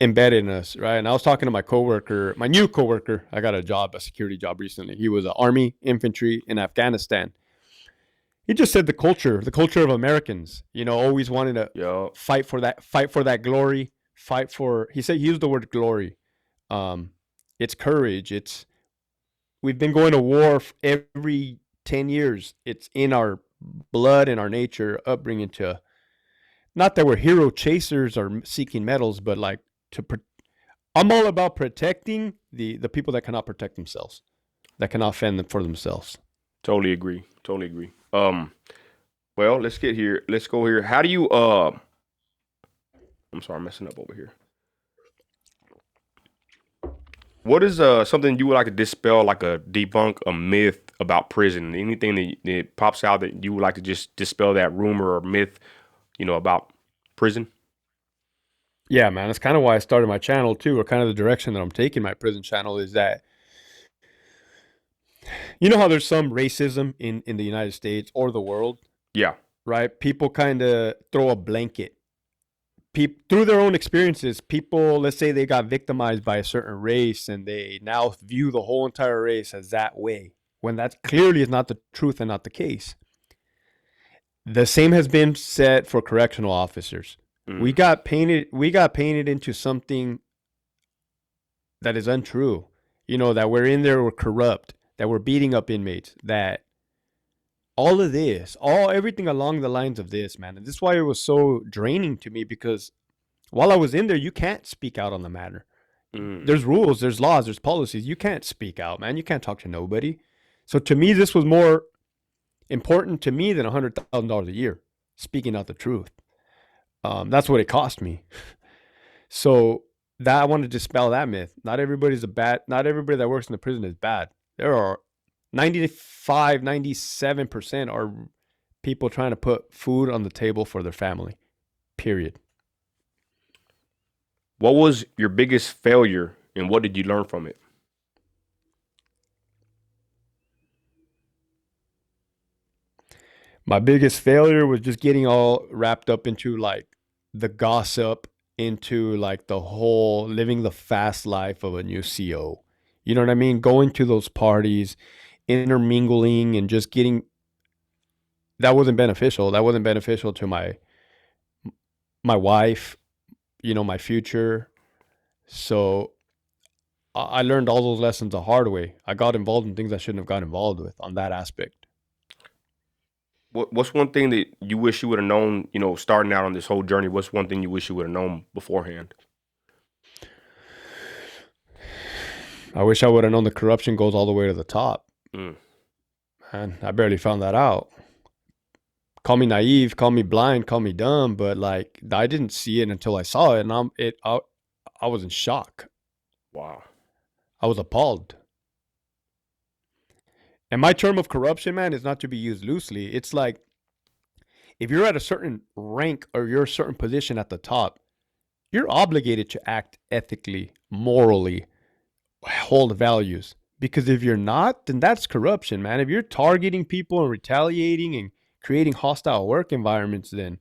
embedded in us, right? And I was talking to my coworker, my new coworker. I got a security job recently. He was an army infantry in Afghanistan. He just said the culture of Americans, always wanting to Yo, fight for that glory, fight for. He said he used the word glory. Um, it's courage. We've been going to war every 10 years. It's in our blood and our nature, upbringing to. Not that we're hero chasers or seeking medals, but like to. I'm all about protecting the people that cannot protect themselves, that cannot fend them for themselves. totally agree. Totally agree. Well, let's get here. Let's go here. How do you I'm sorry, I'm messing up over here. What is something you would like to dispel, like a debunk a myth about prison? Anything that pops out that you would like to just dispel that rumor or myth, about prison? Yeah, man, that's kind of why I started my channel too, or kind of the direction that I'm taking my prison channel is that how there's some racism in the United States or the world, Yeah. right? People kind of throw a blanket. Through their own experiences, people, let's say they got victimized by a certain race and they now view the whole entire race as that way, when that clearly is not the truth and not the case. The same has been said for correctional officers. We Mm. got painted into something that is untrue. That we're in there, we're corrupt, that we're beating up inmates, that all of this, everything along the lines of this, man. And this is why it was so draining to me, because while I was in there, you can't speak out on the matter. Mm. There's rules, there's laws, there's policies. You can't speak out, man. You can't talk to nobody. So to me, this was more important to me than $100,000 a year, speaking out the truth. That's what it cost me. So that I wanted to dispel that myth. Not everybody that works in the prison is bad. There are 95, 97% are people trying to put food on the table for their family. Period. What was your biggest failure, and what did you learn from it? My biggest failure was just getting all wrapped up into like the gossip, into like the whole living the fast life of a new CO. You know what I mean? Going to those parties, intermingling, and just getting that wasn't beneficial. That wasn't beneficial to my wife, my future. So I learned all those lessons the hard way. I got involved in things I shouldn't have got involved with on that aspect. What's one thing that you wish you would have known, starting out on this whole journey? What's one thing you wish you would have known beforehand? I wish I would have known the corruption goes all the way to the top. Mm. Man, I barely found that out. Call me naive, call me blind, call me dumb, but like I didn't see it until I saw it, and I was in shock. Wow. I was appalled. And my term of corruption, man, is not to be used loosely. It's like if you're at a certain rank or you're a certain position at the top, you're obligated to act ethically, morally, hold values. Because if you're not, then that's corruption, man. If you're targeting people and retaliating and creating hostile work environments, then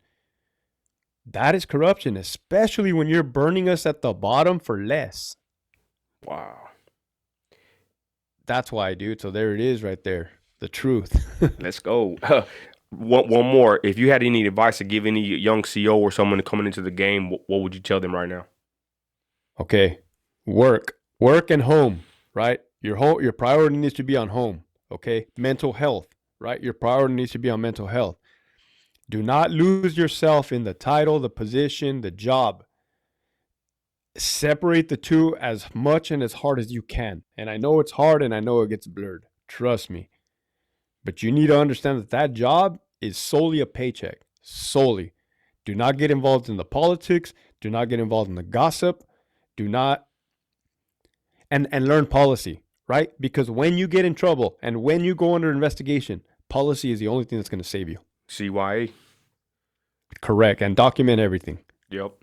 that is corruption, especially when you're burning us at the bottom for less. Wow. That's why, dude. So there it is right there. The truth. Let's go. One more. If you had any advice to give any young CO or someone coming into the game, what would you tell them right now? Okay. Work and home, right? Your priority needs to be on home. Okay. Mental health, right? Your priority needs to be on mental health. Do not lose yourself in the title, the position, the job. Separate the two as much and as hard as you can. And I know it's hard and I know it gets blurred. Trust me. But you need to understand that that job is solely a paycheck. Solely. Do not get involved in the politics. Do not get involved in the gossip. Do not. and learn policy, right? Because when you get in trouble and when you go under investigation, policy is the only thing that's going to save you. CYA. Correct. And document everything. Yep.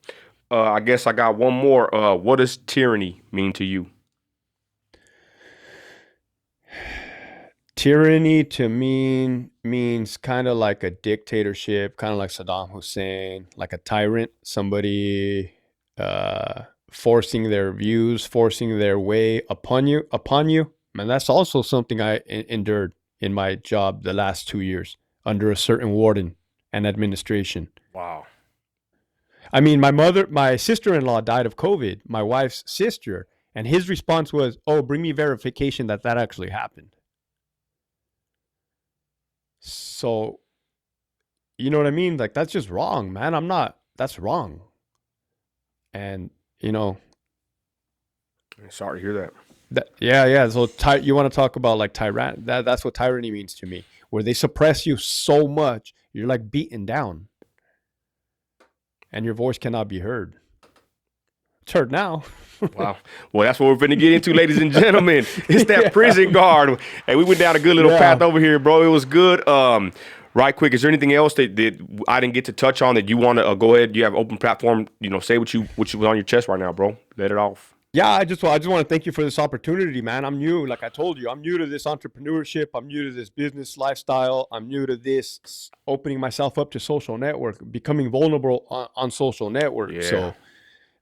I guess I got one more. What does tyranny mean to you? Tyranny to me means kind of like a dictatorship, kind of like Saddam Hussein, like a tyrant, somebody forcing their views, forcing their way upon you. And that's also something I endured in my job the last 2 years under a certain warden and administration. Wow. I mean, my sister-in-law died of COVID, my wife's sister, and his response was, "Oh, bring me verification that actually happened." So, you know what I mean? Like, that's just wrong, man. That's wrong. And, Sorry to hear that. Yeah. So you want to talk about like that's what tyranny means to me, where they suppress you so much, you're like beaten down and your voice cannot be heard. It's heard now. Wow. Well, that's what we're going to get into, ladies and gentlemen. It's that prison guard. Hey, we went down a good little path over here, bro. It was good. Right quick, is there anything else that I didn't get to touch on that you want to go ahead? You have open platform. Say what you was on your chest right now, bro. Let it off. Yeah, I just want to thank you for this opportunity, man. I'm new. Like I told you, I'm new to this entrepreneurship. I'm new to this business lifestyle. I'm new to this opening myself up to social network, becoming vulnerable on social network. Yeah. So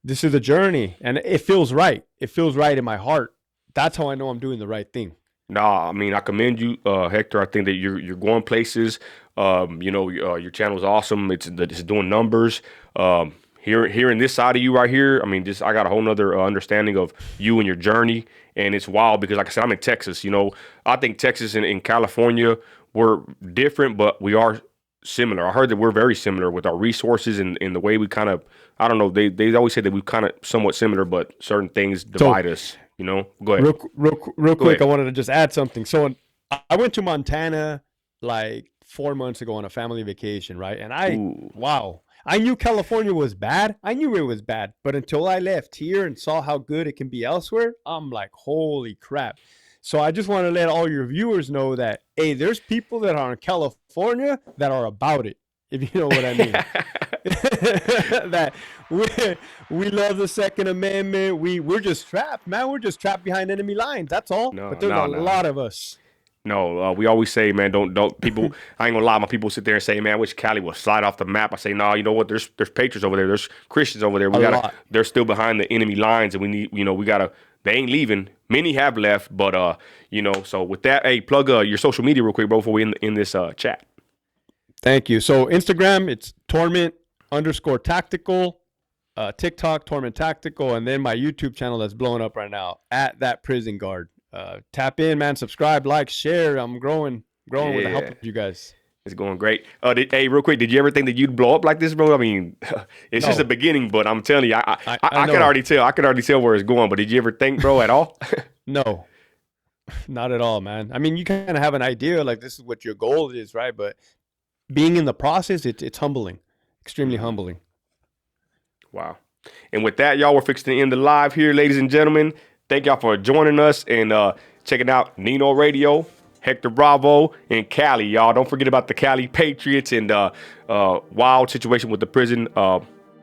this is a journey, and it feels right. It feels right in my heart. That's how I know I'm doing the right thing. Nah, I mean, I commend you, Hector. I think that you're going places. Your channel is awesome. It's doing numbers. Hearing this side of you right here, I mean, I got a whole nother understanding of you and your journey, and it's wild because, like I said, I'm in Texas. I think Texas and California, we're different, but we are similar. I heard that we're very similar with our resources and the way we kind of, I don't know, they always say that we're kind of somewhat similar, but certain things divide us. Go ahead. Real quick, I wanted to just add something. So I went to Montana like 4 months ago on a family vacation, right? And wow. I knew California was bad. I knew it was bad. But until I left here and saw how good it can be elsewhere, I'm like, holy crap. So I just want to let all your viewers know that, hey, there's people that are in California that are about it, if you know what I mean. That we love the Second Amendment. We're just trapped, man. We're just trapped behind enemy lines. That's all. But there's a lot of us. No, we always say, man, don't people. I ain't gonna lie, my people sit there and say, man, I wish Cali will slide off the map. I say, no, you know what? There's patriots over there. There's Christians over there. They're still behind the enemy lines, and we need, we gotta. They ain't leaving. Many have left, but So with that, hey, plug your social media real quick, bro, before we in this chat. Thank you. So Instagram, it's Torment_Tactical. TikTok, Torment Tactical, and then my YouTube channel that's blowing up right now, at That Prison Guard. Tap in, man. Subscribe, like, share. I'm growing with the help of you guys. It's going great. Hey, real quick, did you ever think that you'd blow up like this, bro? I mean, it's just the beginning, but I'm telling you, I can already tell. I can already tell where it's going. But did you ever think, bro, at all? No, not at all, man. I mean, you kind of have an idea, like this is what your goal is, right? But being in the process, it's humbling, extremely humbling. Wow. And with that, y'all, we're fixing to end the live here, ladies and gentlemen. Thank y'all for joining us and checking out Nino Radio, Hector Bravo, and Cali, y'all. Don't forget about the Cali Patriots and wild situation with the prison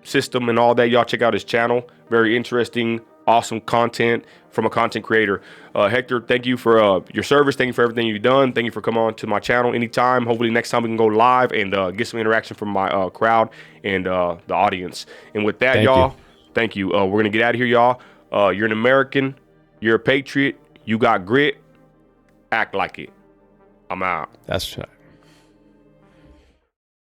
system and all that. Y'all check out his channel. Very interesting, awesome content from a content creator. Hector, thank you for your service. Thank you for everything you've done. Thank you for coming on to my channel anytime. Hopefully next time we can go live and get some interaction from my crowd and the audience. And with that, y'all, thank you. We're going to get out of here, y'all. You're an American. You're a patriot. You got grit. Act like it. I'm out. That's right.